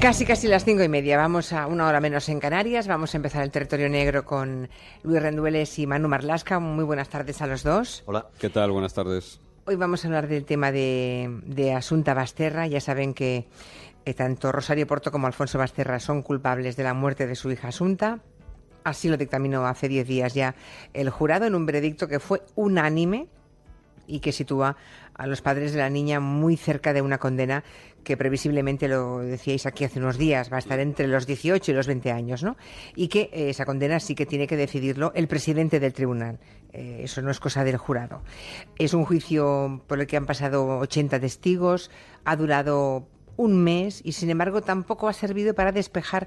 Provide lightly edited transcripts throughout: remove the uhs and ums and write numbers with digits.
Casi las 5:30. Vamos a una hora menos en Canarias. Vamos a empezar el Territorio Negro con Luis Rendueles y Manu Marlasca. Muy buenas tardes a los dos. Hola. ¿Qué tal? Buenas tardes. Hoy vamos a hablar del tema de Asunta Basterra. Ya saben que tanto Rosario Porto como Alfonso Basterra son culpables de la muerte de su hija Asunta. Así lo dictaminó hace 10 días ya el jurado en un veredicto que fue unánime y que sitúa a los padres de la niña muy cerca de una condena que previsiblemente, lo decíais aquí hace unos días, va a estar entre los 18 y los 20 años, ¿no? Y que esa condena sí que tiene que decidirlo el presidente del tribunal. Eso no es cosa del jurado. Es un juicio por el que han pasado 80 testigos, ha durado un mes y, sin embargo, tampoco ha servido para despejar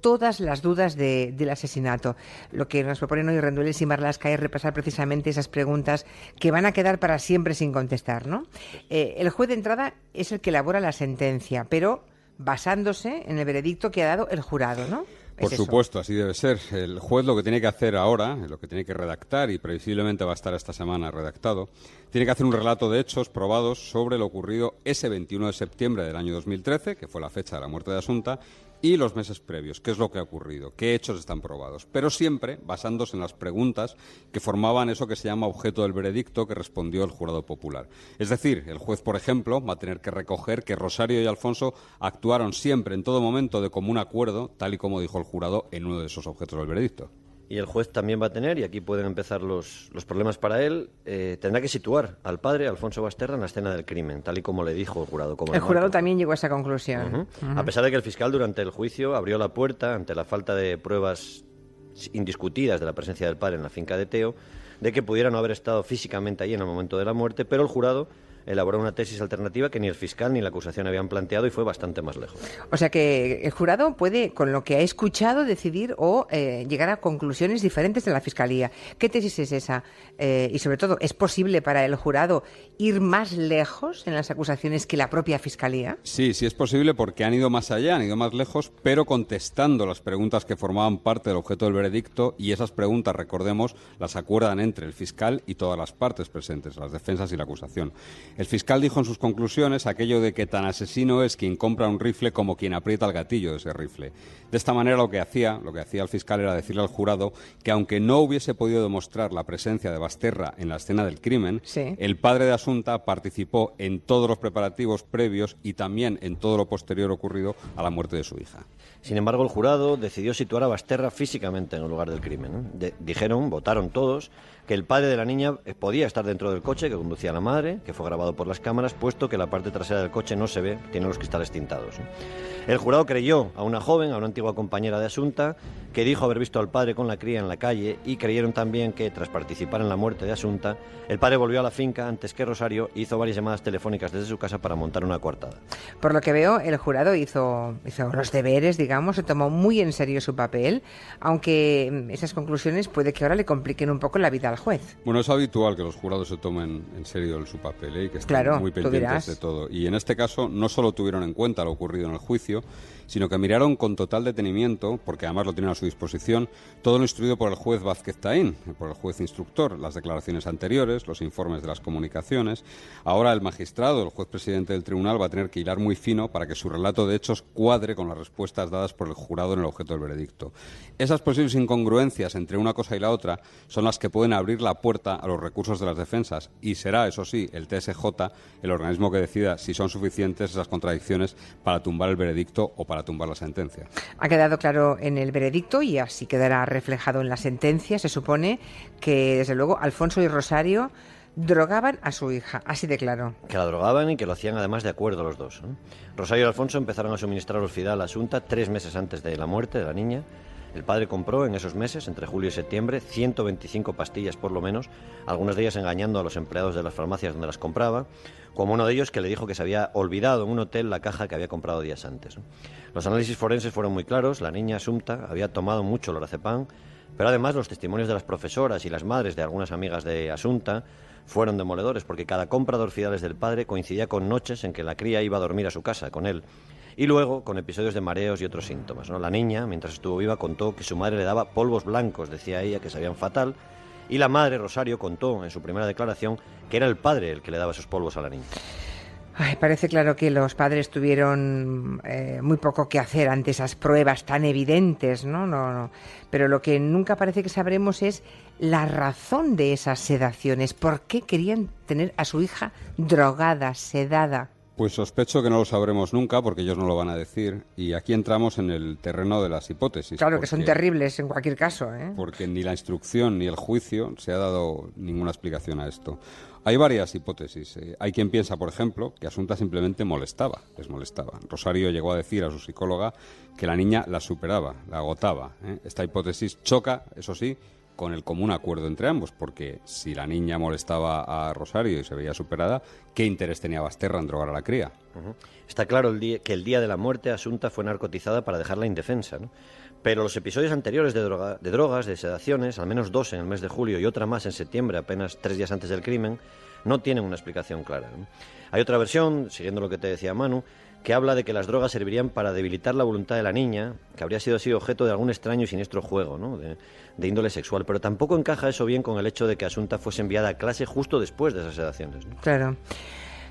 todas las dudas del asesinato. Lo que nos proponen hoy Rendueles y Marlasca es repasar precisamente esas preguntas que van a quedar para siempre sin contestar, ¿no? El juez de entrada es el que elabora la sentencia, pero basándose en el veredicto que ha dado el jurado, ¿no? Por supuesto, así debe ser. El juez lo que tiene que hacer ahora, lo que tiene que redactar, y previsiblemente va a estar esta semana redactado, tiene que hacer un relato de hechos probados sobre lo ocurrido ese 21 de septiembre del año 2013, que fue la fecha de la muerte de Asunta, y los meses previos, qué es lo que ha ocurrido, qué hechos están probados, pero siempre basándose en las preguntas que formaban eso que se llama objeto del veredicto que respondió el jurado popular. Es decir, el juez, por ejemplo, va a tener que recoger que Rosario y Alfonso actuaron siempre, en todo momento, de común acuerdo, tal y como dijo el jurado en uno de esos objetos del veredicto. Y el juez también va a tener, y aquí pueden empezar los problemas para él, tendrá que situar al padre, Alfonso Basterra, en la escena del crimen, tal y como le dijo el jurado. El jurado también llegó a esa conclusión. A pesar de que el fiscal durante el juicio abrió la puerta ante la falta de pruebas indiscutidas de la presencia del padre en la finca de Teo, de que pudiera no haber estado físicamente allí en el momento de la muerte, pero el jurado elaboró una tesis alternativa que ni el fiscal ni la acusación habían planteado y fue bastante más lejos. O sea que el jurado puede, con lo que ha escuchado, decidir o llegar a conclusiones diferentes de la fiscalía. ¿Qué tesis es esa? Y sobre todo, ¿es posible para el jurado ir más lejos en las acusaciones que la propia fiscalía? Sí es posible porque han ido más allá, han ido más lejos, pero contestando las preguntas que formaban parte del objeto del veredicto, y esas preguntas, recordemos, las acuerdan entre el fiscal y todas las partes presentes, las defensas y la acusación. El fiscal dijo en sus conclusiones aquello de que tan asesino es quien compra un rifle como quien aprieta el gatillo de ese rifle. De esta manera lo que hacía el fiscal era decirle al jurado que, aunque no hubiese podido demostrar la presencia de Basterra en la escena del crimen, sí, el padre de Asunta participó en todos los preparativos previos y también en todo lo posterior ocurrido a la muerte de su hija. Sin embargo, el jurado decidió situar a Basterra físicamente en el lugar del crimen, ¿no? Votaron todos, que el padre de la niña podía estar dentro del coche que conducía a la madre, que fue grabado por las cámaras, puesto que la parte trasera del coche no se ve, tiene los cristales tintados, ¿no? El jurado creyó a una joven, a una antigua compañera de Asunta, que dijo haber visto al padre con la cría en la calle, y creyeron también que, tras participar en la muerte de Asunta, el padre volvió a la finca antes que Rosario e hizo varias llamadas telefónicas desde su casa para montar una coartada. Por lo que veo, el jurado hizo los deberes, digamos, se tomó muy en serio su papel, aunque esas conclusiones puede que ahora le compliquen un poco la vida al juez. Bueno, es habitual que los jurados se tomen en serio su papel, y que estén muy pendientes de todo. Y en este caso no solo tuvieron en cuenta lo ocurrido en el juicio, sino que miraron con total detenimiento, porque además lo tienen a su disposición, todo lo instruido por el juez Vázquez Taín, por el juez instructor, las declaraciones anteriores, los informes de las comunicaciones. Ahora el magistrado, el juez presidente del tribunal, va a tener que hilar muy fino para que su relato de hechos cuadre con las respuestas dadas por el jurado en el objeto del veredicto. Esas posibles incongruencias entre una cosa y la otra son las que pueden abrir la puerta a los recursos de las defensas, y será, eso sí, el TSJ el organismo que decida si son suficientes esas contradicciones para tumbar el veredicto o para tumbar la sentencia. Ha quedado claro en el veredicto, y así quedará reflejado en la sentencia, se supone, que desde luego Alfonso y Rosario drogaban a su hija, así de claro. Que la drogaban y que lo hacían además de acuerdo los dos, ¿no? Rosario y Alfonso empezaron a suministrar Orfidal a Asunta 3 meses antes de la muerte de la niña. El padre compró en esos meses, entre julio y septiembre, 125 pastillas por lo menos, algunas de ellas engañando a los empleados de las farmacias donde las compraba, como uno de ellos que le dijo que se había olvidado en un hotel la caja que había comprado días antes, ¿no? Los análisis forenses fueron muy claros, la niña Asunta había tomado mucho lorazepam, pero además los testimonios de las profesoras y las madres de algunas amigas de Asunta fueron demoledores, porque cada compra de Orfidales del padre coincidía con noches en que la cría iba a dormir a su casa con él. Y luego con episodios de mareos y otros síntomas, ¿no? La niña, mientras estuvo viva, contó que su madre le daba polvos blancos, decía ella, que sabían fatal, y la madre, Rosario, contó en su primera declaración que era el padre el que le daba esos polvos a la niña. Ay, parece claro que los padres tuvieron muy poco que hacer ante esas pruebas tan evidentes, ¿no? No. Pero lo que nunca parece que sabremos es la razón de esas sedaciones. ¿Por qué querían tener a su hija drogada, sedada? Pues sospecho que no lo sabremos nunca, porque ellos no lo van a decir, y aquí entramos en el terreno de las hipótesis. Claro, que son terribles en cualquier caso, ¿eh? Porque ni la instrucción ni el juicio se ha dado ninguna explicación a esto. Hay varias hipótesis. Hay quien piensa, por ejemplo, que Asunta simplemente les molestaba. Rosario llegó a decir a su psicóloga que la niña la superaba, la agotaba. Esta hipótesis choca, eso sí, con el común acuerdo entre ambos, porque si la niña molestaba a Rosario y se veía superada, ¿qué interés tenía Basterra en drogar a la cría? Está claro que el día de la muerte Asunta fue narcotizada para dejarla indefensa, ¿no? Pero los episodios anteriores de drogas, de sedaciones, al menos 2 en el mes de julio y otra más en septiembre, apenas 3 días antes del crimen, no tienen una explicación clara, ¿no? Hay otra versión, siguiendo lo que te decía Manu, que habla de que las drogas servirían para debilitar la voluntad de la niña, que habría sido así objeto de algún extraño y siniestro juego, ¿no? de índole sexual. Pero tampoco encaja eso bien con el hecho de que Asunta fuese enviada a clase justo después de esas sedaciones, ¿no? Claro.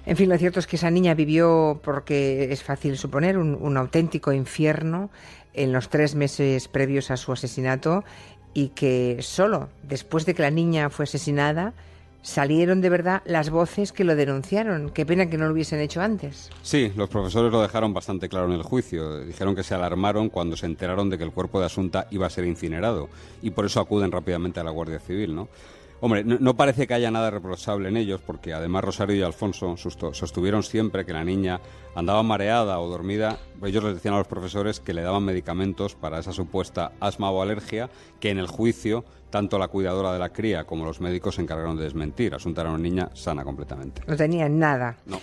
En fin, lo cierto es que esa niña vivió, porque es fácil suponer, un auténtico infierno en los 3 meses previos a su asesinato, y que solo después de que la niña fue asesinada salieron de verdad las voces que lo denunciaron. Qué pena que no lo hubiesen hecho antes. Sí, los profesores lo dejaron bastante claro en el juicio. Dijeron que se alarmaron cuando se enteraron de que el cuerpo de Asunta iba a ser incinerado, y por eso acuden rápidamente a la Guardia Civil, ¿no? Hombre, no parece que haya nada reprochable en ellos, porque además Rosario y Alfonso sostuvieron siempre que la niña andaba mareada o dormida. Ellos les decían a los profesores que le daban medicamentos para esa supuesta asma o alergia, que en el juicio tanto la cuidadora de la cría como los médicos se encargaron de desmentir. Asunta era una niña sana completamente. No tenía nada. No.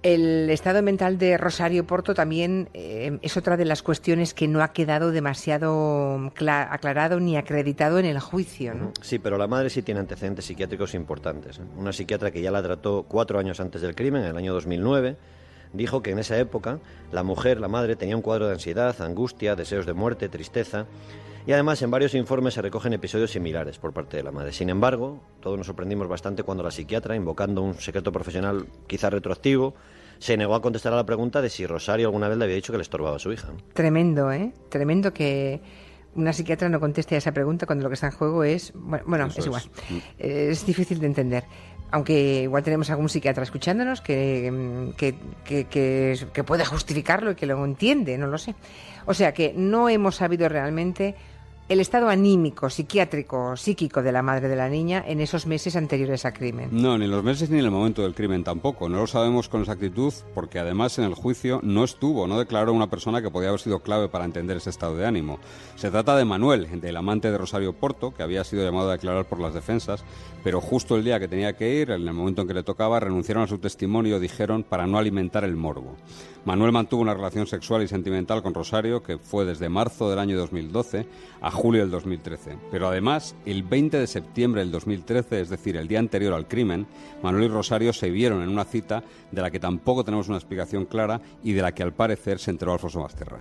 El estado mental de Rosario Porto también es otra de las cuestiones que no ha quedado demasiado aclarado ni acreditado en el juicio, ¿no? Sí, pero la madre sí tiene antecedentes psiquiátricos importantes, ¿eh? Una psiquiatra que ya la trató 4 años antes del crimen, en el año 2009, dijo que en esa época la madre, tenía un cuadro de ansiedad, angustia, deseos de muerte, tristeza. Y además en varios informes se recogen episodios similares por parte de la madre. Sin embargo, todos nos sorprendimos bastante cuando la psiquiatra, invocando un secreto profesional quizá retroactivo, se negó a contestar a la pregunta de si Rosario alguna vez le había dicho que le estorbaba a su hija. Tremendo, ¿eh? Tremendo que una psiquiatra no conteste a esa pregunta cuando lo que está en juego es... Bueno, es igual. Es difícil de entender. Aunque igual tenemos algún psiquiatra escuchándonos que puede justificarlo y que lo entiende, no lo sé. O sea que no hemos sabido realmente el estado anímico, psiquiátrico, psíquico de la madre de la niña en esos meses anteriores al crimen. No, ni en los meses ni en el momento del crimen tampoco. No lo sabemos con exactitud porque además en el juicio no declaró una persona que podía haber sido clave para entender ese estado de ánimo. Se trata de Manuel, del amante de Rosario Porto, que había sido llamado a declarar por las defensas, pero justo el día que tenía que ir, en el momento en que le tocaba, renunciaron a su testimonio, dijeron, para no alimentar el morbo. Manuel mantuvo una relación sexual y sentimental con Rosario que fue desde marzo del año 2012 a julio del 2013. Pero además, el 20 de septiembre del 2013, es decir, el día anterior al crimen, Manuel y Rosario se vieron en una cita de la que tampoco tenemos una explicación clara y de la que al parecer se enteró Alfonso Basterra.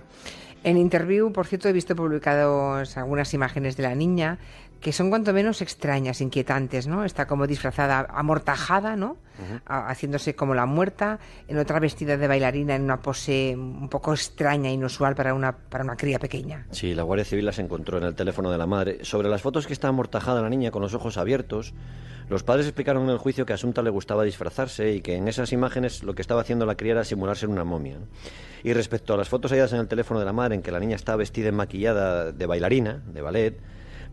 En Interview, por cierto, he visto publicadas algunas imágenes de la niña que son cuanto menos extrañas, inquietantes, ¿no? Está como disfrazada, amortajada, ¿no? Haciéndose como la muerta, en otra vestida de bailarina en una pose un poco extraña, inusual para una cría pequeña. Sí, la Guardia Civil las encontró en el teléfono de la madre. Sobre las fotos que está amortajada la niña con los ojos abiertos, los padres explicaron en el juicio que a Asunta le gustaba disfrazarse y que en esas imágenes lo que estaba haciendo la cría era simular ser una momia, ¿no? Y respecto a las fotos halladas en el teléfono de la madre en que la niña está vestida y maquillada de bailarina, de ballet,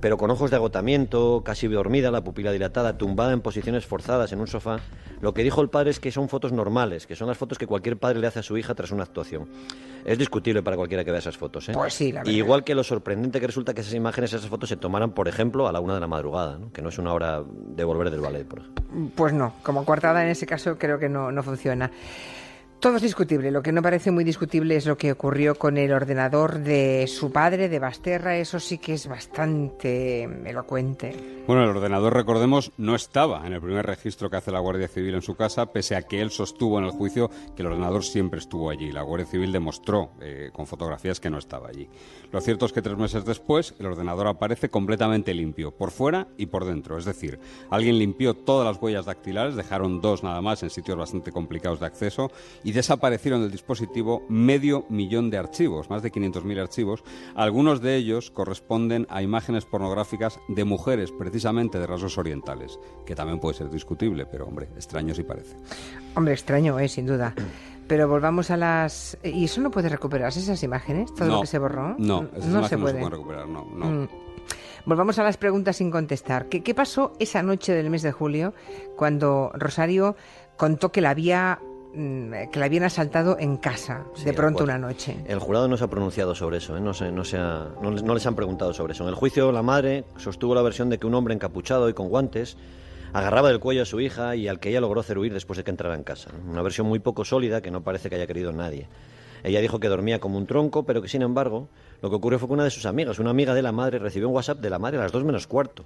pero con ojos de agotamiento, casi dormida, la pupila dilatada, tumbada en posiciones forzadas en un sofá, lo que dijo el padre es que son fotos normales, que son las fotos que cualquier padre le hace a su hija tras una actuación. Es discutible para cualquiera que vea esas fotos, ¿eh? Pues sí, la verdad. Igual que lo sorprendente que resulta que esas imágenes, esas fotos se tomaran, por ejemplo, a la 1 de la madrugada, ¿no? Que no es una hora de volver del ballet, por ejemplo. Pues no, como coartada en ese caso creo que no funciona. Todo es discutible. Lo que no parece muy discutible es lo que ocurrió con el ordenador de su padre, de Basterra. Eso sí que es bastante elocuente. Bueno, el ordenador, recordemos, no estaba en el primer registro que hace la Guardia Civil en su casa, pese a que él sostuvo en el juicio que el ordenador siempre estuvo allí. La Guardia Civil demostró con fotografías que no estaba allí. Lo cierto es que 3 meses después el ordenador aparece completamente limpio, por fuera y por dentro. Es decir, alguien limpió todas las huellas dactilares, dejaron 2 nada más en sitios bastante complicados de acceso y desaparecieron del dispositivo 500.000 de archivos, más de 500.000 archivos. Algunos de ellos corresponden a imágenes pornográficas de mujeres, precisamente de rasgos orientales, que también puede ser discutible, pero hombre, extraño sí parece. Hombre, extraño, sin duda. Pero volvamos a las... ¿Y eso no puede recuperarse, esas imágenes? ¿Todo lo que se borró? No, esas imágenes no se pueden recuperar, no. Volvamos a las preguntas sin contestar. ¿Qué pasó esa noche del mes de julio cuando Rosario contó que la habían asaltado en casa, sí, de pronto una noche? El jurado no se ha pronunciado sobre eso, no les han preguntado sobre eso. En el juicio la madre sostuvo la versión de que un hombre encapuchado y con guantes agarraba del cuello a su hija y al que ella logró hacer huir después de que entrara en casa. Una versión muy poco sólida que no parece que haya querido nadie. Ella dijo que dormía como un tronco, pero que sin embargo lo que ocurrió fue que una de sus amigas, una amiga de la madre, recibió un WhatsApp de la madre a las 2 menos cuarto.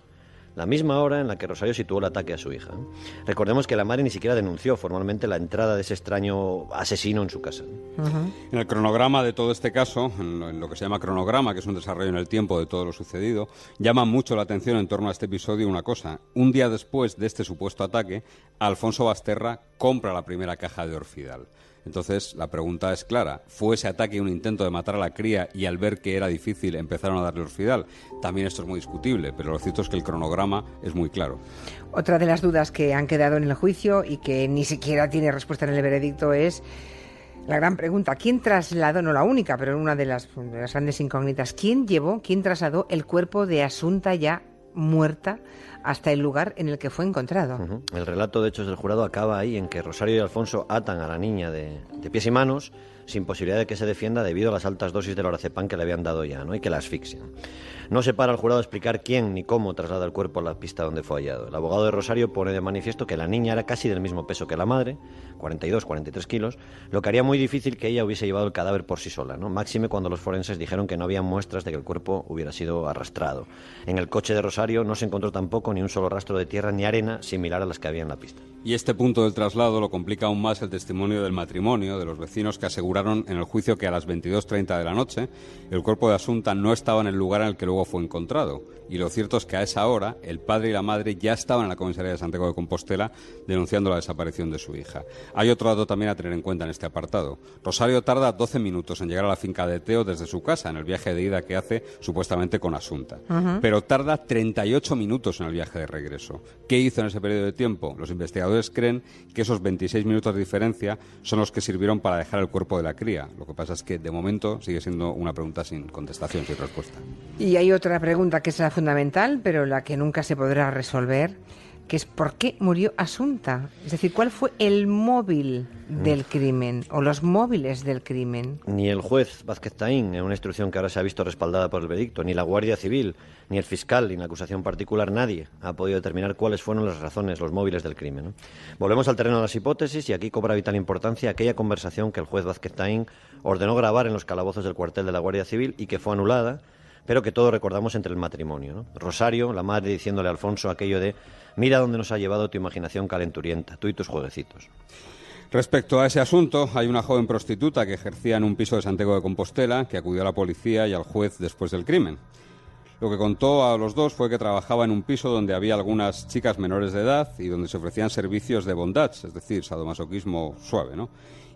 La misma hora en la que Rosario situó el ataque a su hija. Recordemos que la madre ni siquiera denunció formalmente la entrada de ese extraño asesino en su casa. En el cronograma de todo este caso, en lo que se llama cronograma, que es un desarrollo en el tiempo de todo lo sucedido, llama mucho la atención en torno a este episodio una cosa. Un día después de este supuesto ataque, Alfonso Basterra compra la primera caja de Orfidal. Entonces, la pregunta es clara. ¿Fue ese ataque un intento de matar a la cría y al ver que era difícil empezaron a darle Orfidal? También esto es muy discutible, pero lo cierto es que el cronograma es muy claro. Otra de las dudas que han quedado en el juicio y que ni siquiera tiene respuesta en el veredicto es la gran pregunta. ¿Quién trasladó, no la única, pero una de las grandes incógnitas, quién trasladó el cuerpo de Asunta ya muerta hasta el lugar en el que fue encontrado? El relato de hechos del jurado acaba ahí, en que Rosario y Alfonso atan a la niña de pies y manos, sin posibilidad de que se defienda debido a las altas dosis de lorazepam que le habían dado ya, ¿no? Y que la asfixian. No se para al jurado a explicar quién ni cómo traslada el cuerpo a la pista donde fue hallado. El abogado de Rosario pone de manifiesto que la niña era casi del mismo peso que la madre, 42, 43 kilos, lo que haría muy difícil que ella hubiese llevado el cadáver por sí sola, ¿no? Máxime cuando los forenses dijeron que no había muestras de que el cuerpo hubiera sido arrastrado. En el coche de Rosario no se encontró tampoco ni un solo rastro de tierra ni arena similar a las que había en la pista. Y este punto del traslado lo complica aún más el testimonio del matrimonio, de los vecinos que aseguraron en el juicio que a las 22:30 de la noche el cuerpo de Asunta no estaba en el lugar en el que luego fue encontrado. Y lo cierto es que a esa hora el padre y la madre ya estaban en la comisaría de Santiago de Compostela denunciando la desaparición de su hija. Hay otro dato también a tener en cuenta en este apartado. Rosario tarda 12 minutos en llegar a la finca de Teo desde su casa, en el viaje de ida que hace supuestamente con Asunta. Pero tarda 38 minutos en el viaje de regreso. ¿Qué hizo en ese periodo de tiempo? Los investigadores creen que esos 26 minutos de diferencia son los que sirvieron para dejar el cuerpo de la cría. Lo que pasa es que de momento sigue siendo una pregunta sin contestación, sin respuesta. Y hay otra pregunta que es la fundamental, pero la que nunca se podrá resolver, que es ¿por qué murió Asunta? Es decir, ¿cuál fue el móvil del crimen o los móviles del crimen? Ni el juez Vázquez Taín, en una instrucción que ahora se ha visto respaldada por el veredicto, ni la Guardia Civil, ni el fiscal, ni la acusación particular, nadie ha podido determinar cuáles fueron las razones, los móviles del crimen, ¿no? Volvemos al terreno de las hipótesis y aquí cobra vital importancia aquella conversación que el juez Vázquez Taín ordenó grabar en los calabozos del cuartel de la Guardia Civil y que fue anulada, pero que todos recordamos entre el matrimonio, ¿no? Rosario, la madre, diciéndole a Alfonso aquello de «Mira dónde nos ha llevado tu imaginación calenturienta, tú y tus jueguecitos». Respecto a ese asunto, hay una joven prostituta que ejercía en un piso de Santiago de Compostela que acudió a la policía y al juez después del crimen. Lo que contó a los dos fue que trabajaba en un piso donde había algunas chicas menores de edad y donde se ofrecían servicios de bondage, es decir, sadomasoquismo suave, ¿no?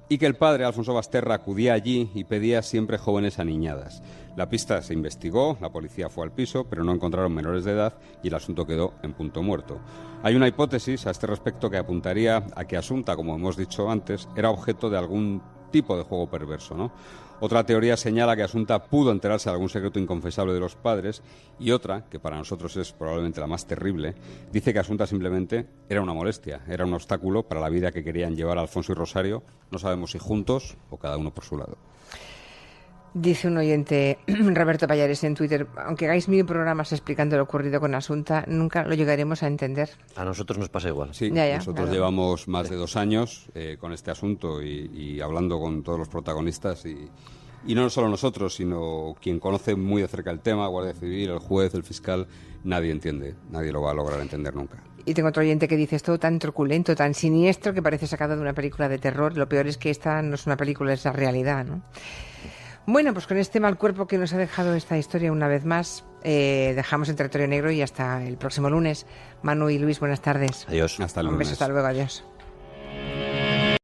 Y que el padre, Alfonso Basterra, acudía allí y pedía siempre jóvenes aniñadas. La pista se investigó, la policía fue al piso, pero no encontraron menores de edad y el asunto quedó en punto muerto. Hay una hipótesis a este respecto que apuntaría a que Asunta, como hemos dicho antes, era objeto de algún tipo de juego perverso, ¿no? Otra teoría señala que Asunta pudo enterarse de algún secreto inconfesable de los padres y otra, que para nosotros es probablemente la más terrible, dice que Asunta simplemente era una molestia, era un obstáculo para la vida que querían llevar Alfonso y Rosario, no sabemos si juntos o cada uno por su lado. Dice un oyente, Roberto Pallares, en Twitter, aunque hagáis 1000 programas explicando lo ocurrido con Asunta, nunca lo llegaremos a entender. A nosotros nos pasa igual. Sí, nosotros llevamos más de 2 años con este asunto y hablando con todos los protagonistas y no solo nosotros, sino quien conoce muy de cerca el tema, Guardia Civil, el juez, el fiscal, nadie entiende, nadie lo va a lograr entender nunca. Y tengo otro oyente que dice, es todo tan truculento, tan siniestro, que parece sacado de una película de terror. Lo peor es que esta no es una película, es la realidad, ¿no? Bueno, pues con este mal cuerpo que nos ha dejado esta historia una vez más, dejamos el territorio negro y hasta el próximo lunes. Manu y Luis, buenas tardes. Adiós. Hasta el lunes. Un beso, hasta luego, adiós.